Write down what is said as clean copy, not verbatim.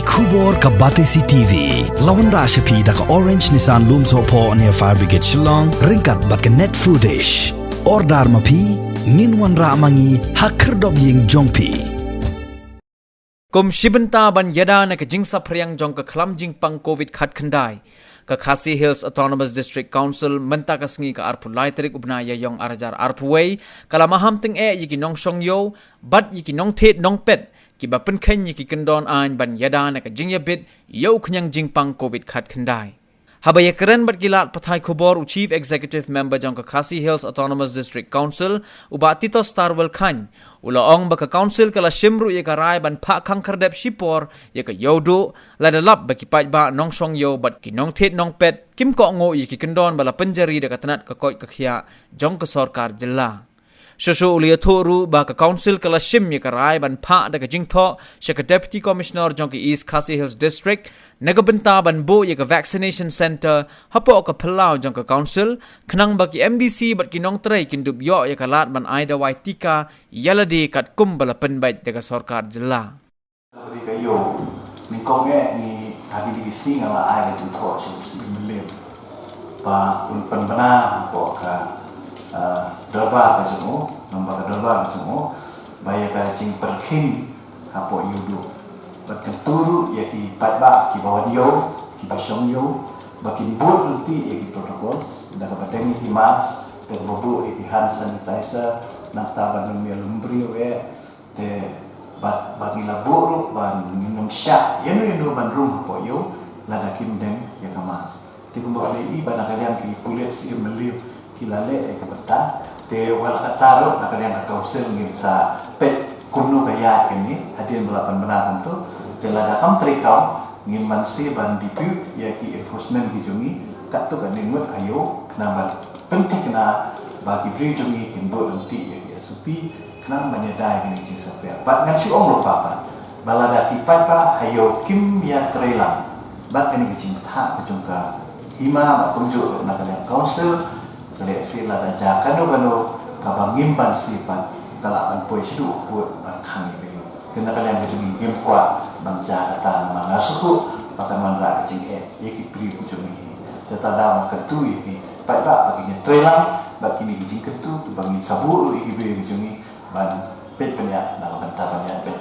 Kubor ka Batesi TV. Lawan Rashapi da ka Orange Nissan Loom Sopo near Fire Brigade Shillong. Ringkat bat ka net foodish. Ordar mapi. Minwan Ramangi ha Khyrdep ying jongpi. Kum shibenta ban yada na ka jingsa priang jong ka khlam jing pang COVID khat khandai. Ka Khasi Hills Autonomous District Council menta ka sngi ka arpu laitrik ubna ya yong arajar arpuway kala Maham ting yiki nong shong yo bat yiki nong thet nong pet ki ba Pynkheiñ yiki Kyndon an ban yada na ka jingya bit yo khnyang jing pang COVID khat khandai. Habaya keren bat gilat pathai khobor u Chief Executive Member jong ka Khasi Hills Autonomous District Council uba Tito Starwell Khang ulaong baka council kala shimru ye ka rai ban pha Khang Khyrdep shipor ye ka Ïewduh Lada lap baki paj ba nong shong yo bat ki nong thet nong pet kim ko ngo ye ki Kyndon bala penjari da katanat ka koi ka khia jong ka sarkar jilla. Shosho ulia thoru ba ka council kala shim ye ka rai ban pha da ka jingtho she ka Deputy Commissioner jong ki East Khasi Hills District nagabenta ban bo ye ka vaccination center hapo ka phalau jong ka council khnang ba ki MDC bat ki nong trai kindub yo ye ka lat ban aida wai tika yaladi kat kum bala penbai da ka sarkar jilla. Di kayo ni konge ni HDC ngala ai ka jingtho si milem ba un penbana po ka Dorba ka jungo, nombor ka Dorba ka jungo, baya ka jing Pynkheiñ hapo Ïewduh. Bat kan turu ya ki patba ki bawan yo, ki basyong yo, bakin bot nanti ya ki protokol, da ka pateng ki mas, te bobo ya ki hand sanitizer, nak taban ng lumbri we, te bat bagi labur ban minum syak, yano ban rum hapo yo, lada Kyndon ya ka mas. Te kumba i ban nakaliang ki pulit si melip kilale ke beta te wal kataro nak yang kaunsel ngin sa pet kuno kaya ini hadin belapan benar tu te lada kam trikau ngin mansi ban dipu ya ki enforcement ki jungi kat tu kan ningut ayo kenapa penting kena bagi bring jungi kimbo nanti ya ki supi kenapa menyedai ini ci sapia bat ngan si ong lupa balada ki papa ayo kim ya trailang bat ini ki cinta ke jungka ima ba kunjuk nak yang kaunsel Khyrdep Lada kano kabangimban sifat kalakan poi sidu put Khang itu. Kena kalian itu game kuat bangsa kata nama suku bahkan mandra kecing iki pri ujung ini. Tetada maketu iki pai ba baginya trelang bagi ni kecing ketu bangin saburu iki pri ujung ini ban pet penyak nak bentar banyak pet